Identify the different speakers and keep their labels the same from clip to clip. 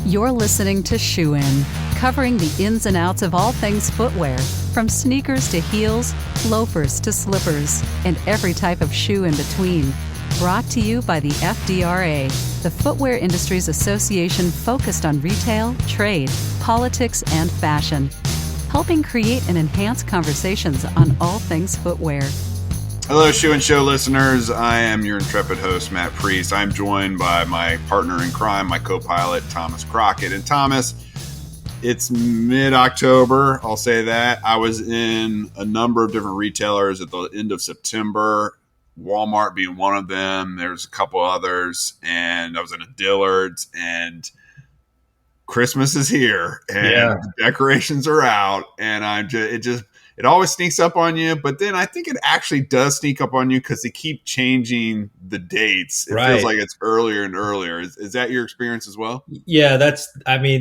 Speaker 1: You're listening to Shoe In, covering the ins and outs of all things footwear, from sneakers to heels, loafers to slippers, and every type of shoe in between. Brought to you by the FDRA, the Footwear Industries Association focused on retail, trade, politics, and fashion, helping create and enhance conversations on all things footwear.
Speaker 2: Hello, Shoe and Show listeners. I am your intrepid host, Matt Priest. I'm joined by my partner in crime, my co-pilot, Thomas Crockett. And Thomas, it's mid-October, I'll say that. I was in a number of different retailers at the end of September, Walmart being one of them. There's a couple others, and I was in a Dillard's, and Christmas is here, and the decorations are out, and it always sneaks up on you, but then I think it actually does sneak up on you because they keep changing the dates. It feels like it's earlier and earlier. Is that your experience as well?
Speaker 3: Yeah,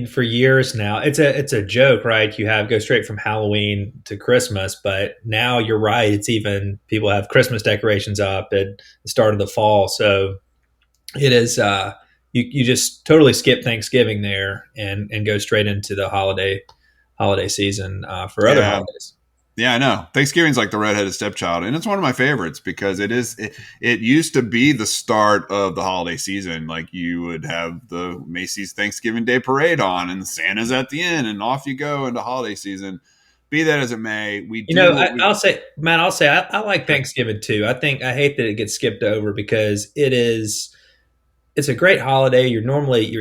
Speaker 3: for years now, it's a joke, right? Go straight from Halloween to Christmas, but now you're right. It's even, people have Christmas decorations up at the start of the fall. So it is, you just totally skip Thanksgiving there and go straight into the holiday season for other holidays.
Speaker 2: Yeah, I know. Thanksgiving's like the redheaded stepchild, and it's one of my favorites because it used to be the start of the holiday season. Like, you would have the Macy's Thanksgiving Day Parade on, and Santa's at the end, and off you go into holiday season. Be that as it may,
Speaker 3: I'll say, Matt, I like Thanksgiving too. I hate that it gets skipped over because it's a great holiday. You're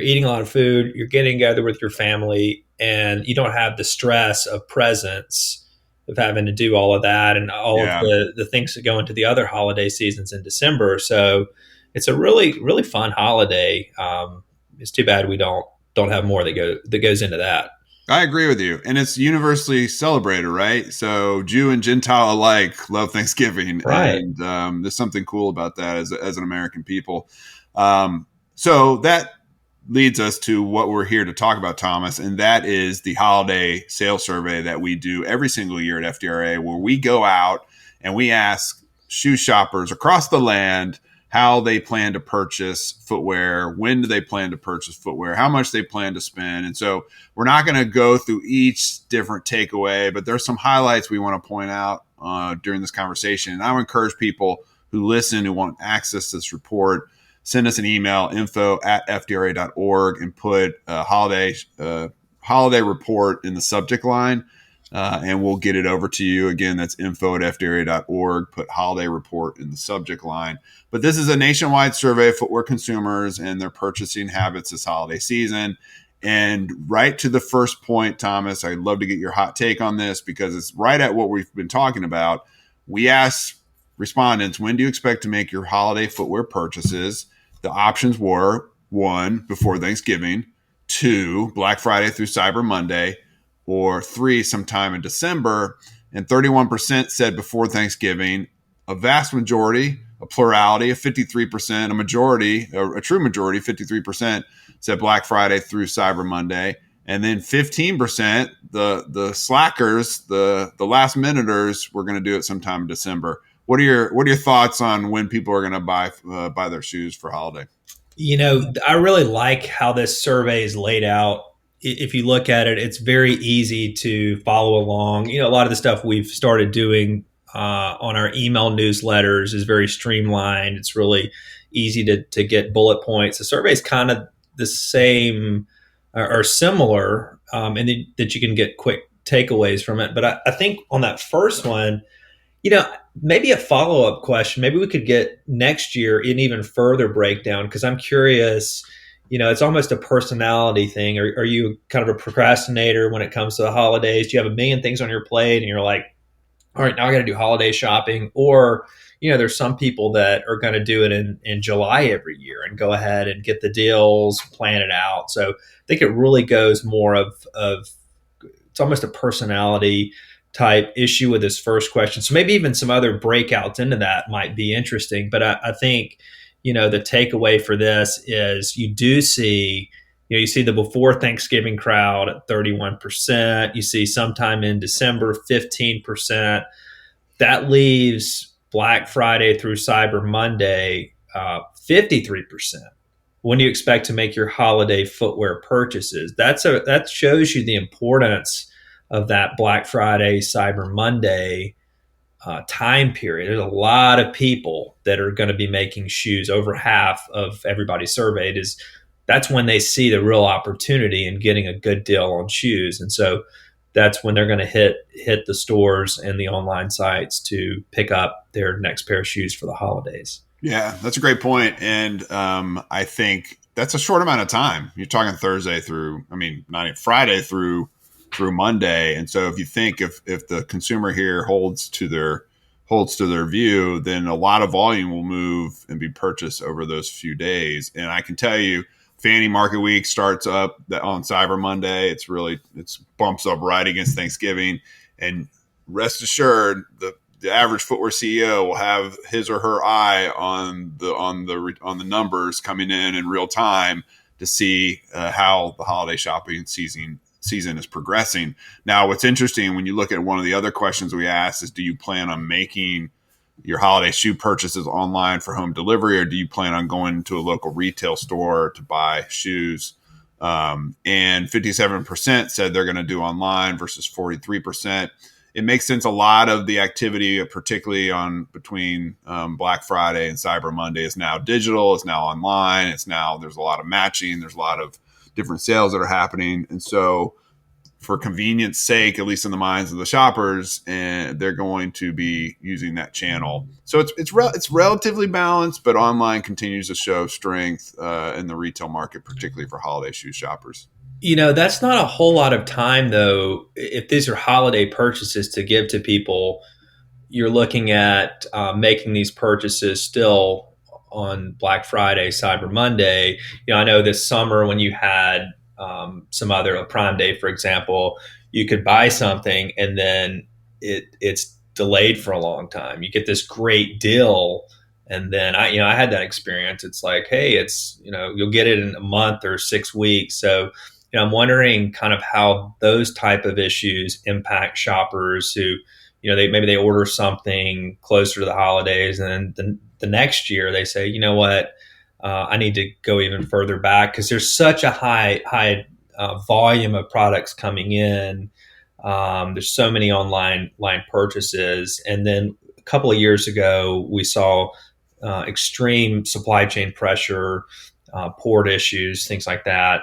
Speaker 3: eating a lot of food, you're getting together with your family, and you don't have the stress of presents, of having to do all of that and all of the things that go into the other holiday seasons in December. So it's a really, really fun holiday. It's too bad we don't have more that goes into that.
Speaker 2: I agree with you. And it's universally celebrated, right? So Jew and Gentile alike love Thanksgiving.
Speaker 3: Right.
Speaker 2: And there's something cool about that as an American people. So that leads us to what we're here to talk about, Thomas, and that is the holiday sales survey that we do every single year at FDRA, where we go out and we ask shoe shoppers across the land how they plan to purchase footwear, when do they plan to purchase footwear, how much they plan to spend. And so we're not going to go through each different takeaway, but there's some highlights we want to point out during this conversation. And I would encourage people who listen, who want access to this report, send us an email, info@fdra.org, and put holiday report in the subject line, and we'll get it over to you. Again, that's info@fdra.org. Put holiday report in the subject line. But this is a nationwide survey of footwear consumers and their purchasing habits this holiday season. And right to the first point, Thomas, I'd love to get your hot take on this because it's right at what we've been talking about. We asked respondents, when do you expect to make your holiday footwear purchases? The options were 1, before Thanksgiving, 2, Black Friday through Cyber Monday, or 3, sometime in December. And 31% said before Thanksgiving. A vast majority, a plurality of 53%, a true majority, 53%, said Black Friday through Cyber Monday. And then 15%, the slackers, the last minuters, were going to do it sometime in December. What are your thoughts on when people are going to buy their shoes for holiday?
Speaker 3: I really like how this survey is laid out. If you look at it, it's very easy to follow along. A lot of the stuff we've started doing on our email newsletters is very streamlined. It's really easy to get bullet points. The survey is kind of the same or similar, and that you can get quick takeaways from it. But I think on that first one, maybe a follow-up question. Maybe we could get next year an even further breakdown, because I'm curious, it's almost a personality thing. Are you kind of a procrastinator when it comes to the holidays? Do you have a million things on your plate and you're like, all right, now I got to do holiday shopping? Or, there's some people that are going to do it in July every year and go ahead and get the deals, plan it out. So I think it really goes more of it's almost a personality type issue with this first question. So maybe even some other breakouts into that might be interesting. But I think, the takeaway for this is you see the before Thanksgiving crowd at 31%. You see sometime in December, 15%. That leaves Black Friday through Cyber Monday, 53%. when do you expect to make your holiday footwear purchases? That shows you the importance of that Black Friday, Cyber Monday time period. There's a lot of people that are going to be making shoes. Over half of everybody surveyed is that's when they see the real opportunity in getting a good deal on shoes, and so that's when they're going to hit the stores and the online sites to pick up their next pair of shoes for the holidays.
Speaker 2: Yeah, that's a great point. And I think that's a short amount of time. You're talking Thursday through, not even Friday through Monday. And so if you think if the consumer here holds to their view, then a lot of volume will move and be purchased over those few days. And I can tell you, Fanny Market Week starts up on Cyber Monday. It's bumps up right against Thanksgiving, and rest assured, the average footwear CEO will have his or her eye on the numbers coming in real time to see how the holiday shopping season is progressing. Now, what's interesting when you look at one of the other questions we asked is, do you plan on making your holiday shoe purchases online for home delivery, or do you plan on going to a local retail store to buy shoes? And 57% said they're going to do online versus 43%. It makes sense. A lot of the activity, particularly between Black Friday and Cyber Monday, is now digital, is now online. There's a lot of matching. There's a lot of different sales that are happening. And so for convenience sake, at least in the minds of the shoppers, and they're going to be using that channel. So it's relatively balanced, but online continues to show strength in the retail market, particularly for holiday shoe shoppers.
Speaker 3: That's not a whole lot of time, though. If these are holiday purchases to give to people, you're looking at making these purchases still on Black Friday, Cyber Monday. I know this summer when you had some other Prime Day, for example, you could buy something and then it's delayed for a long time. You get this great deal, and then I had that experience. It's like, hey, you'll get it in a month or 6 weeks. So I'm wondering kind of how those type of issues impact shoppers who, maybe they order something closer to the holidays, and then the next year they say, you know what, I need to go even further back because there's such a high volume of products coming in. There's so many online purchases, and then a couple of years ago we saw extreme supply chain pressure, port issues, things like that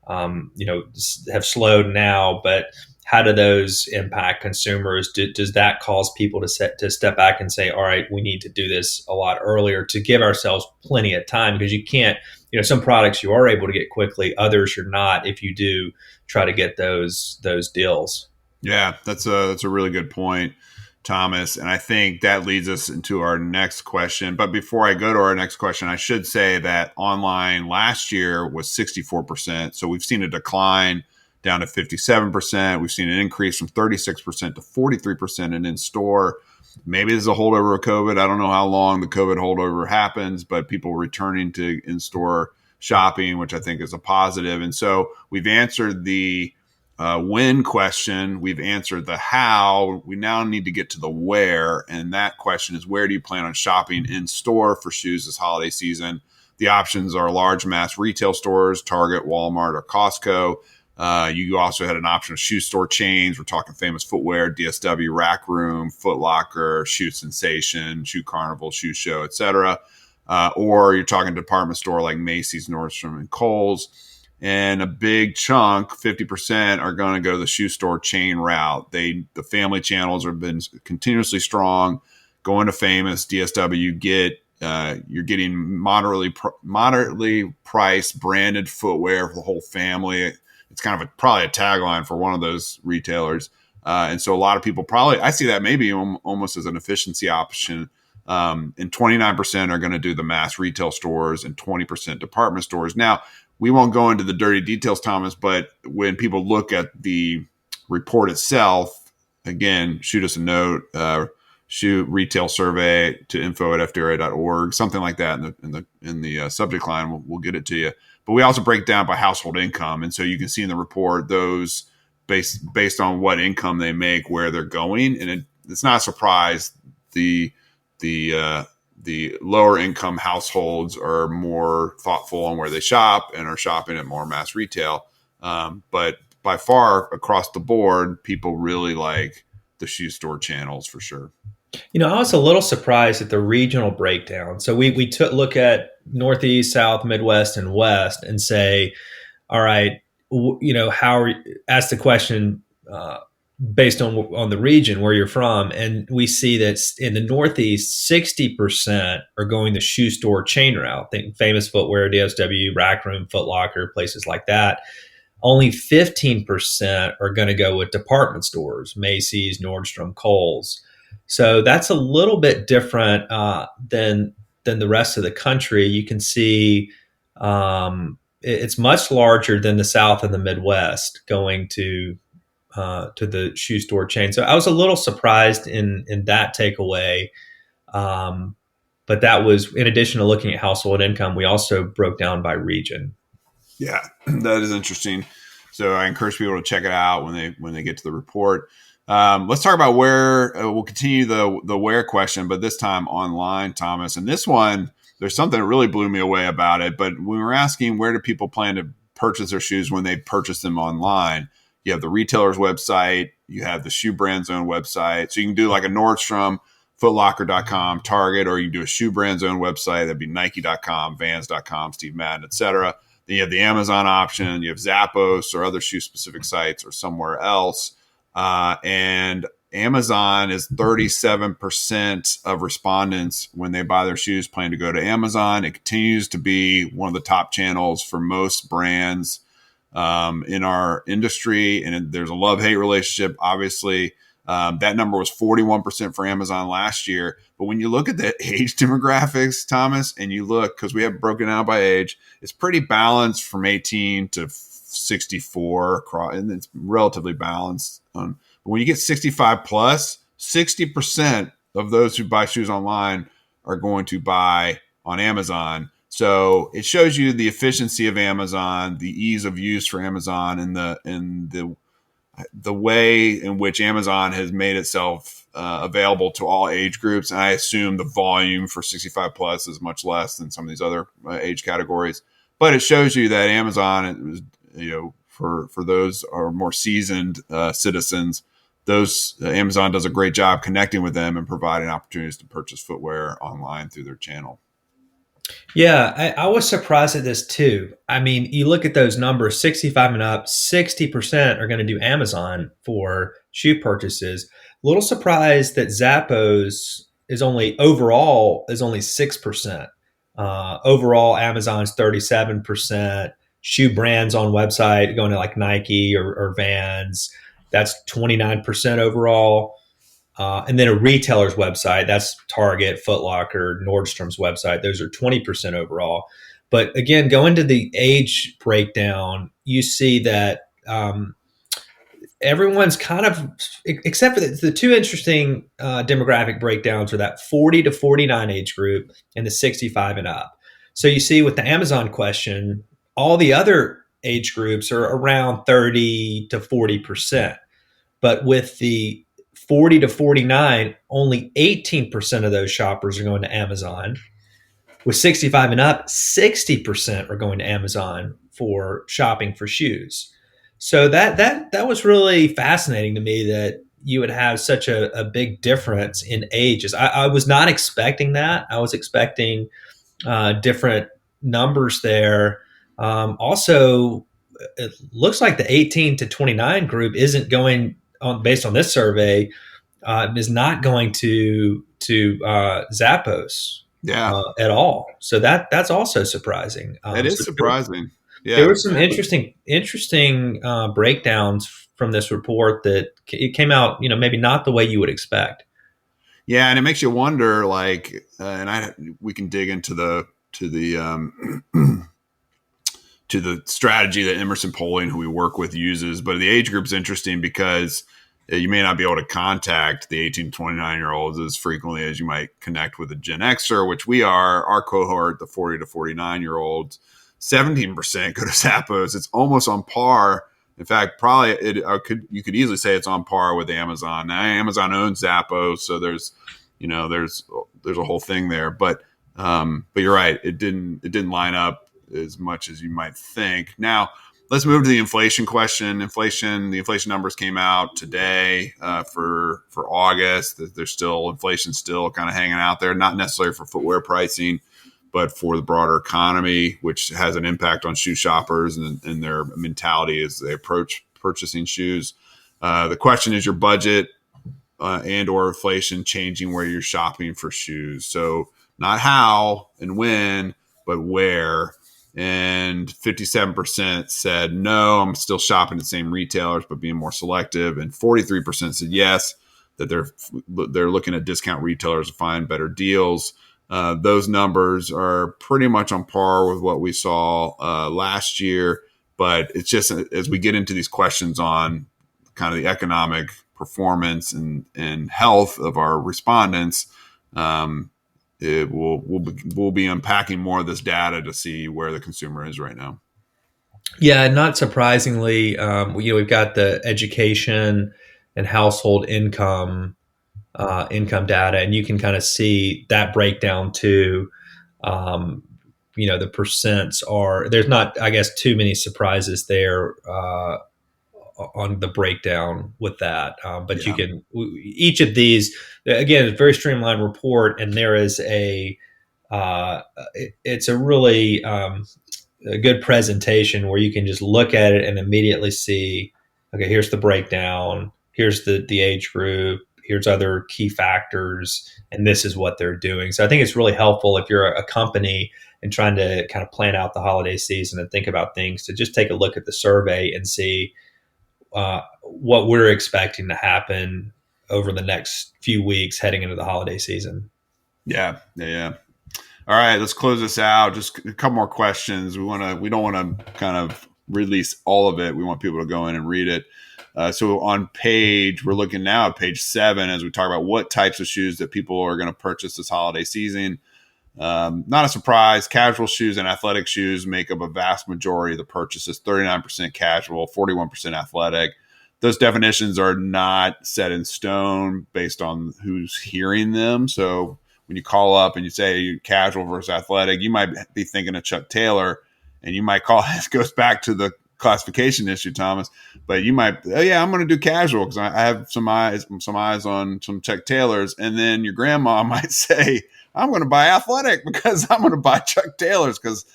Speaker 3: have slowed now, but how do those impact consumers? Does that cause people to step back and say, all right, we need to do this a lot earlier to give ourselves plenty of time? Because you can't, some products you are able to get quickly, others you're not if you do try to get those deals.
Speaker 2: Yeah, that's a really good point, Thomas. And I think that leads us into our next question. But before I go to our next question, I should say that online last year was 64%. So we've seen a decline down to 57%. We've seen an increase from 36% to 43% in store. Maybe there's a holdover of COVID. I don't know how long the COVID holdover happens, but people returning to in-store shopping, which I think is a positive. And so we've answered the when question. We've answered the how. We now need to get to the where. And that question is, where do you plan on shopping in store for shoes this holiday season? The options are large mass retail stores, Target, Walmart, or Costco. You also had an option of shoe store chains. We're talking Famous Footwear, DSW, Rack Room, Foot Locker, Shoe Sensation, Shoe Carnival, Shoe Show, etc. Or you're talking department store like Macy's, Nordstrom, and Kohl's. And a big chunk, 50%, are going to go the shoe store chain route. The family channels have been continuously strong. Going to Famous, DSW, you're getting moderately priced branded footwear for the whole family. It's kind of probably a tagline for one of those retailers. And so a lot of people I see that maybe almost as an efficiency option. And 29% are going to do the mass retail stores and 20% department stores. Now, we won't go into the dirty details, Thomas, but when people look at the report itself, again, shoot us a note, shoot retail survey to info@fdra.org, something like that in the subject line. We'll get it to you. But we also break down by household income. And so you can see in the report those based on what income they make, where they're going. And it's not a surprise. The the lower income households are more thoughtful on where they shop and are shopping at more mass retail. But by far across the board, people really like the shoe store channels for sure.
Speaker 3: I was a little surprised at the regional breakdown. So we took look at Northeast, South, Midwest, and West, and say, all right, ask the question based on the region where you're from, and we see that in the Northeast, 60% are going the shoe store chain route. Think Famous Footwear, DSW, Rack Room, Foot Locker, places like that. Only 15% are going to go with department stores, Macy's, Nordstrom, Kohl's. So that's a little bit different than the rest of the country. You can see it's much larger than the South and the Midwest going to the shoe store chain. So I was a little surprised in that takeaway. But that was in addition to looking at household income, we also broke down by region.
Speaker 2: Yeah, that is interesting. So I encourage people to check it out when they get to the report. Let's talk about where we'll continue the where question, but this time online, Thomas. And this one, there's something that really blew me away about it. But when we were asking where do people plan to purchase their shoes when they purchase them online, you have the retailer's website, you have the shoe brand's own website. So you can do like a Nordstrom, footlocker.com, Target, or you can do a shoe brand's own website. That'd be Nike.com, Vans.com, Steve Madden, etc. Then you have the Amazon option, you have Zappos or other shoe specific sites or somewhere else. And Amazon is 37% of respondents when they buy their shoes plan to go to Amazon. It continues to be one of the top channels for most brands in our industry. And there's a love-hate relationship, obviously. That number was 41% for Amazon last year. But when you look at the age demographics, Thomas, and you look, because we have broken out by age, it's pretty balanced from 18 to 64, and it's relatively balanced. But when you get 65 plus, 60% of those who buy shoes online are going to buy on Amazon. So it shows you the efficiency of Amazon, the ease of use for Amazon, and the way in which Amazon has made itself available to all age groups. And I assume the volume for 65 plus is much less than some of these other age categories. But it shows you that Amazon, for those who are more seasoned citizens, Amazon does a great job connecting with them and providing opportunities to purchase footwear online through their channel.
Speaker 3: Yeah, I was surprised at this too. I mean, you look at those numbers, 65 and up, 60% are going to do Amazon for shoe purchases. A little surprised that Zappos is only 6%. Overall, Amazon's 37%. Shoe brands on website going to like Nike or Vans, that's 29% overall. And then a retailer's website, that's Target, Foot Locker, Nordstrom's website. Those are 20% overall. But again, going to the age breakdown, you see that everyone's kind of, except for the two interesting demographic breakdowns are that 40 to 49 age group and the 65 and up. So you see with the Amazon question, all the other age groups are around 30 to 40%. But with the 40 to 49, only 18% of those shoppers are going to Amazon. With 65 and up, 60% are going to Amazon for shopping for shoes. So that was really fascinating to me that you would have such a big difference in ages. I was not expecting that. I was expecting different numbers there. Also, it looks like the 18 to 29 group isn't going on, based on this survey, is not going to Zappos at all. So that's also surprising.
Speaker 2: It is surprising.
Speaker 3: There were some interesting breakdowns from this report that it came out, maybe not the way you would expect.
Speaker 2: Yeah, and it makes you wonder, we can dig into the to the strategy that Emerson Polling, who we work with, uses. But the age group is interesting because you may not be able to contact the 18 to 29-year-olds as frequently as you might connect with a Gen Xer, which we are. Our cohort, the 40 to 49-year-olds, 17% go to Zappos. It's almost on par. In fact, probably you could easily say it's on par with Amazon. Now, Amazon owns Zappos, so there's there's a whole thing there. But you're right, it didn't line up as much as you might think. Now let's move to the inflation question. The inflation numbers came out today for August. There's still inflation still kind of hanging out there, not necessarily for footwear pricing, but for the broader economy, which has an impact on shoe shoppers and their mentality as they approach purchasing shoes. The question is your budget and or inflation changing where you're shopping for shoes. So not how and when, but where. And 57% said, no, I'm still shopping at the same retailers, but being more selective. And 43% said yes, that they're looking at discount retailers to find better deals. Those numbers are pretty much on par with what we saw last year. But it's just as we get into these questions on kind of the economic performance and health of our respondents, we'll be unpacking more of this data to see where the consumer is right now.
Speaker 3: Yeah, not surprisingly, we've got the education and household income data, and you can kind of see that breakdown too. The percents there's not, I guess, too many surprises there on the breakdown with that. But you can, each of these, again, it's a very streamlined report, and there is it's a really a good presentation where you can just look at it and immediately see, okay, here's the breakdown, here's the age group, here's other key factors, and this is what they're doing. So I think it's really helpful if you're a company and trying to kind of plan out the holiday season and think about things, to just take a look at the survey and see what we're expecting to happen over the next few weeks heading into the holiday season. Yeah.
Speaker 2: All right, let's close this out. Just a couple more questions. We don't want to kind of release all of it. We want people to go in and read it. So we're looking now at page 7 as we talk about what types of shoes that people are going to purchase this holiday season. Not a surprise. Casual shoes and athletic shoes make up a vast majority of the purchases. 39% casual, 41% athletic. Those definitions are not set in stone based on who's hearing them. So when you call up and you say you're casual versus athletic, you might be thinking of Chuck Taylor, and you might call. This goes back to the classification issue, Thomas. But you might, I'm going to do casual because I have some eyes on some Chuck Taylors, and then your grandma might say, I'm going to buy athletic because I'm going to buy Chuck Taylors because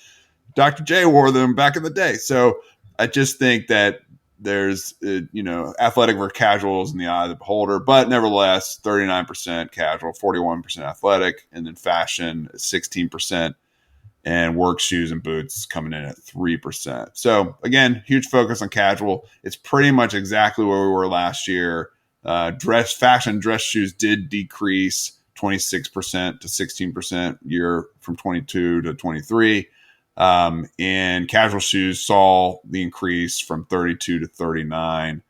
Speaker 2: Dr. J wore them back in the day. So I just think that there's, athletic versus casuals in the eye of the beholder, but nevertheless, 39% casual, 41% athletic, and then fashion 16%, and work shoes and boots coming in at 3%. So again, huge focus on casual. It's pretty much exactly where we were last year. Fashion dress shoes did decrease 26% to 16% year from 22 to 23. And casual shoes saw the increase from 32 to 39.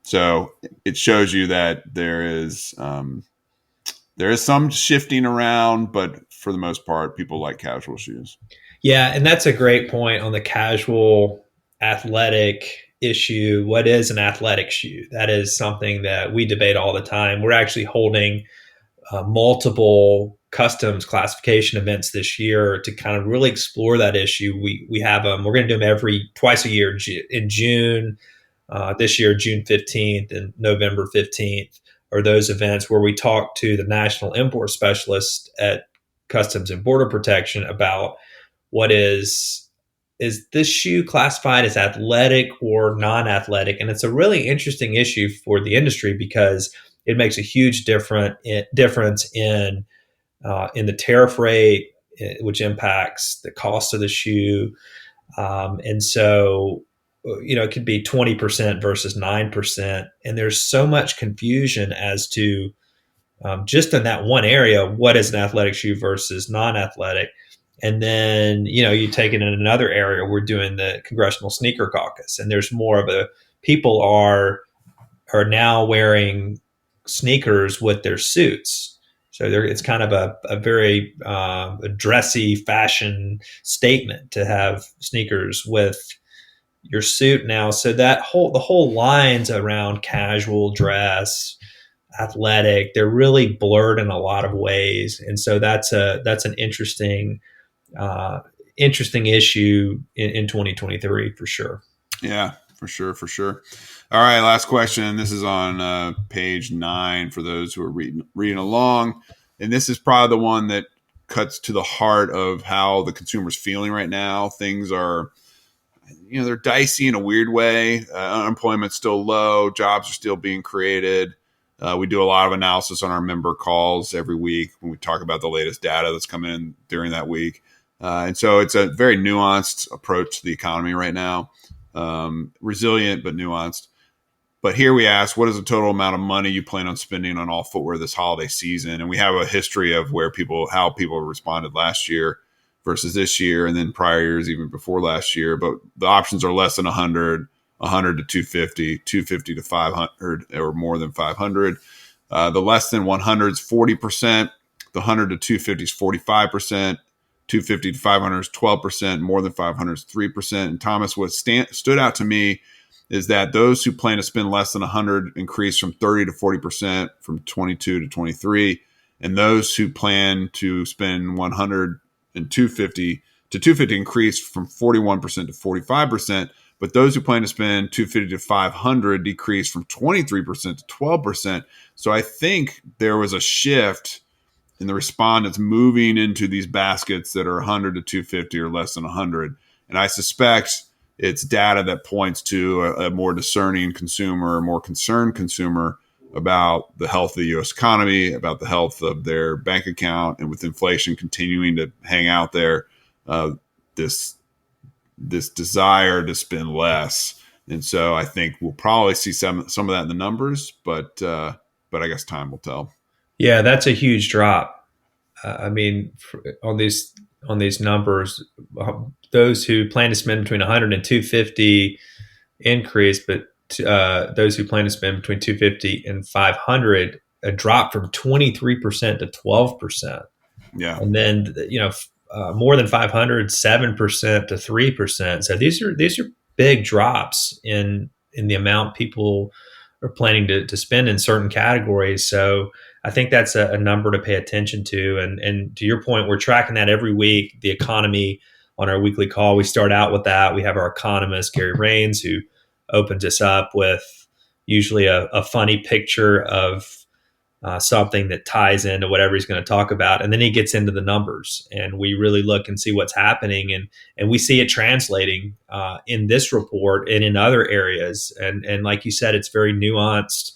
Speaker 2: So it shows you that there is some shifting around, but for the most part, people like casual shoes.
Speaker 3: Yeah, and that's a great point on the casual athletic issue. What is an athletic shoe? That is something that we debate all the time. We're actually holding multiple customs classification events this year to kind of really explore that issue. We have them. We're going to do them twice a year in June. This year, June 15th and November 15th are those events where we talk to the national import specialist at Customs and Border Protection about what is this shoe classified as athletic or non-athletic? And it's a really interesting issue for the industry because it makes a huge difference in the tariff rate, which impacts the cost of the shoe. And so, it could be 20% versus 9%. And there's so much confusion as to just in that one area, what is an athletic shoe versus non-athletic? And then, you take it in another area, we're doing the Congressional Sneaker Caucus, and there's more of people are now wearing sneakers with their suits. So it's kind of a very dressy fashion statement to have sneakers with your suit now. So the whole lines around casual dress, athletic. They're really blurred in a lot of ways, and so that's an uh, interesting issue in 2023 for sure.
Speaker 2: Yeah, for sure, for sure. All right, last question. This is on page 9 for those who are reading along, and this is probably the one that cuts to the heart of how the consumer's feeling right now. Things are, they're dicey in a weird way. Unemployment's still low. Jobs are still being created. We do a lot of analysis on our member calls every week when we talk about the latest data that's come in during that week. And so it's a very nuanced approach to the economy right now. Resilient, but nuanced. But here we ask, what is the total amount of money you plan on spending on all footwear this holiday season? And we have a history of how people responded last year versus this year, and then prior years, even before last year. But the options are less than 100, 100 to 250, 250 to 500, or more than 500. The less than 100 is 40%. The 100 to 250 is 45%. 250 to 500 is 12%. More than 500 is 3%. And Thomas, what stood out to me is that those who plan to spend less than 100 increased from 30 to 40% from 22 to 23. And those who plan to spend 100 and 250 to 250 increased from 41% to 45%. But those who plan to spend 250 to 500 decreased from 23% to 12%. So I think there was a shift in the respondents moving into these baskets that are 100 to 250 or less than 100. And I suspect it's data that points to a more discerning consumer, a more concerned consumer about the health of the U.S. economy, about the health of their bank account, and with inflation continuing to hang out there, this desire to spend less. And so I think we'll probably see some of that in the numbers, but I guess time will tell.
Speaker 3: Yeah, that's a huge drop. I mean, on these numbers, those who plan to spend between 100 and 250 increase, but those who plan to spend between 250 and 500 a drop from 23% to 12%.
Speaker 2: Yeah,
Speaker 3: and then more than 500, 7% to 3%. So these are big drops in the amount people are planning to spend in certain categories. So I think that's a number to pay attention to. And to your point, we're tracking that every week, the economy on our weekly call. We start out with that. We have our economist, Gary Rains, who opens us up with usually a funny picture of something that ties into whatever he's going to talk about. And then he gets into the numbers, and we really look and see what's happening. And we see it translating in this report and in other areas. And like you said, it's very nuanced.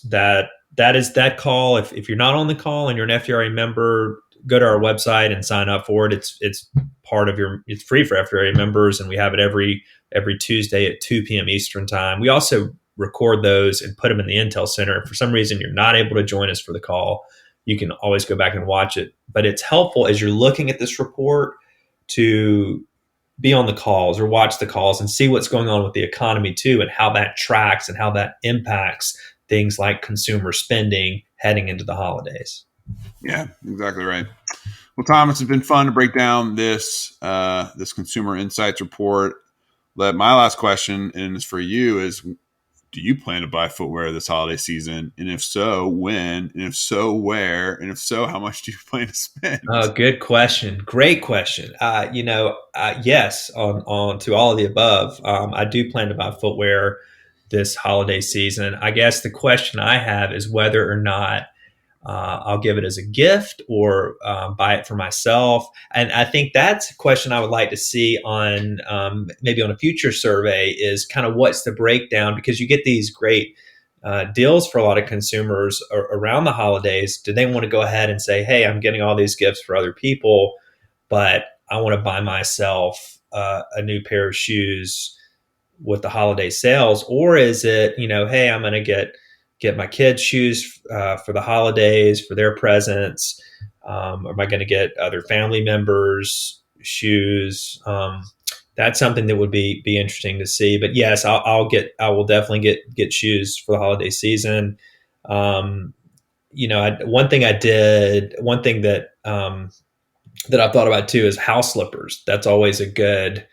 Speaker 3: That call, if you're not on the call and you're an FDRA member, go to our website and sign up for it. It's part of it's free for FDRA members, and we have it every Tuesday at 2 p.m. Eastern time. We also record those and put them in the Intel Center. If for some reason you're not able to join us for the call, you can always go back and watch it. But it's helpful as you're looking at this report to be on the calls or watch the calls and see what's going on with the economy too, and how that tracks and how that impacts things like consumer spending heading into the holidays.
Speaker 2: Yeah, exactly right. Well, Thomas, it's been fun to break down this consumer insights report. My last question, and it's for you, is: do you plan to buy footwear this holiday season? And if so, when? And if so, where? And if so, how much do you plan to spend?
Speaker 3: Oh, good question. Great question. Yes, on to all of the above. I do plan to buy footwear this holiday season. I guess the question I have is whether or not I'll give it as a gift or buy it for myself. And I think that's a question I would like to see on maybe on a future survey, is kind of what's the breakdown, because you get these great deals for a lot of consumers around the holidays. Do they want to go ahead and say, hey, I'm getting all these gifts for other people, but I want to buy myself a new pair of shoes with the holiday sales? Or is it, hey, I'm going to get my kids shoes for the holidays, for their presents? Or am I going to get other family members shoes? That's something that would be interesting to see. But yes, I will definitely get shoes for the holiday season. One thing that I've thought about too is house slippers. That's always a good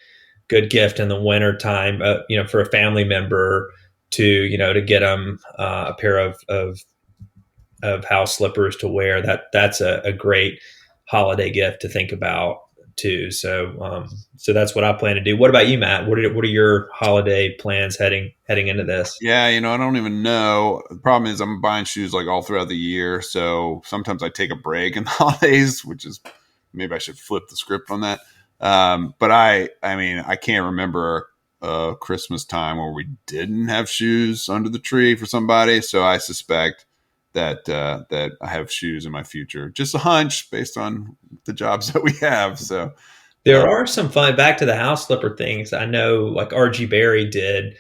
Speaker 3: gift in the winter time, for a family member. to get them a pair of house slippers to wear. That's a great holiday gift to think about too. So that's what I plan to do. What about you, Matt? What are your holiday plans heading into this?
Speaker 2: Yeah, I don't even know. The problem is I'm buying shoes like all throughout the year. So sometimes I take a break in the holidays, which is maybe I should flip the script on that. But I mean, I can't remember a Christmas time where we didn't have shoes under the tree for somebody. So I suspect that I have shoes in my future. Just a hunch based on the jobs that we have. So
Speaker 3: there are some fun, back to the house slipper things. I know like RG Berry did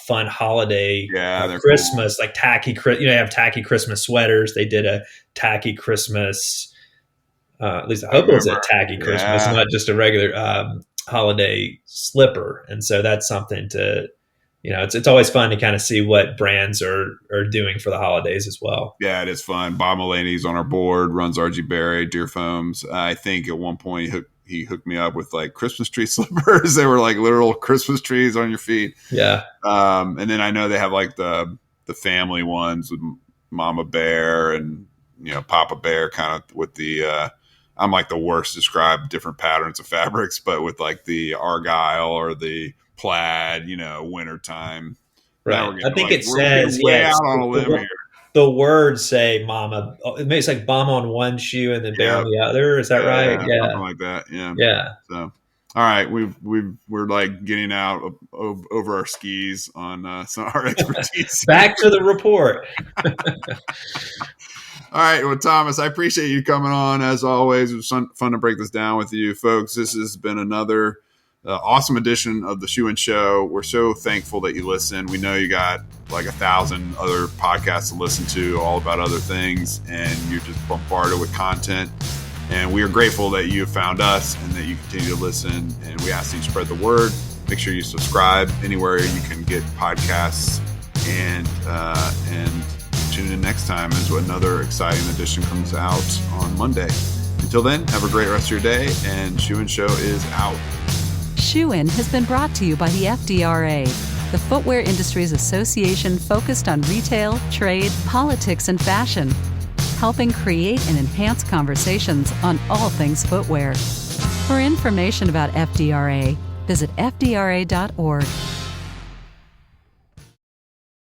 Speaker 3: fun holiday Christmas, cool. Like tacky, they have tacky Christmas sweaters. They did a tacky Christmas, at least I hope it was a tacky Christmas, not just a regular holiday slipper. And so that's something to, it's always fun to kind of see what brands are doing for the holidays as well.
Speaker 2: Yeah, it is fun. Bob Mulaney's on our board, runs RG Berry, Deer Foams. I think at one point he hooked me up with like Christmas tree slippers. They were like literal Christmas trees on your feet.
Speaker 3: Yeah.
Speaker 2: And then I know they have like the family ones with Mama Bear and, Papa Bear, kind of with the, I'm like the worst to describe different patterns of fabrics, but with like the argyle or the plaid, wintertime.
Speaker 3: Right. I think it says,
Speaker 2: out on a limb here.
Speaker 3: The words say mama. It makes like mama on one shoe and then bear on the other. Is that right? Yeah.
Speaker 2: Something like that. Yeah.
Speaker 3: Yeah.
Speaker 2: So, all right. We're like getting out over our skis on some of our expertise.
Speaker 3: Back to the report.
Speaker 2: All right. Well, Thomas, I appreciate you coming on as always. It was fun to break this down with you folks. This has been another awesome edition of the Shoe and Show. We're so thankful that you listen. We know you got like 1,000 other podcasts to listen to, all about other things, and you're just bombarded with content. And we are grateful that you have found us and that you continue to listen. And we ask that you spread the word. Make sure you subscribe anywhere you can get podcasts, and tune in next time as another exciting edition comes out on Monday. Until then, have a great rest of your day, and Shoe and Show is out.
Speaker 1: Shoe In has been brought to you by the FDRA, the Footwear Industries Association focused on retail, trade, politics, and fashion, helping create and enhance conversations on all things footwear. For information about FDRA, visit fdra.org.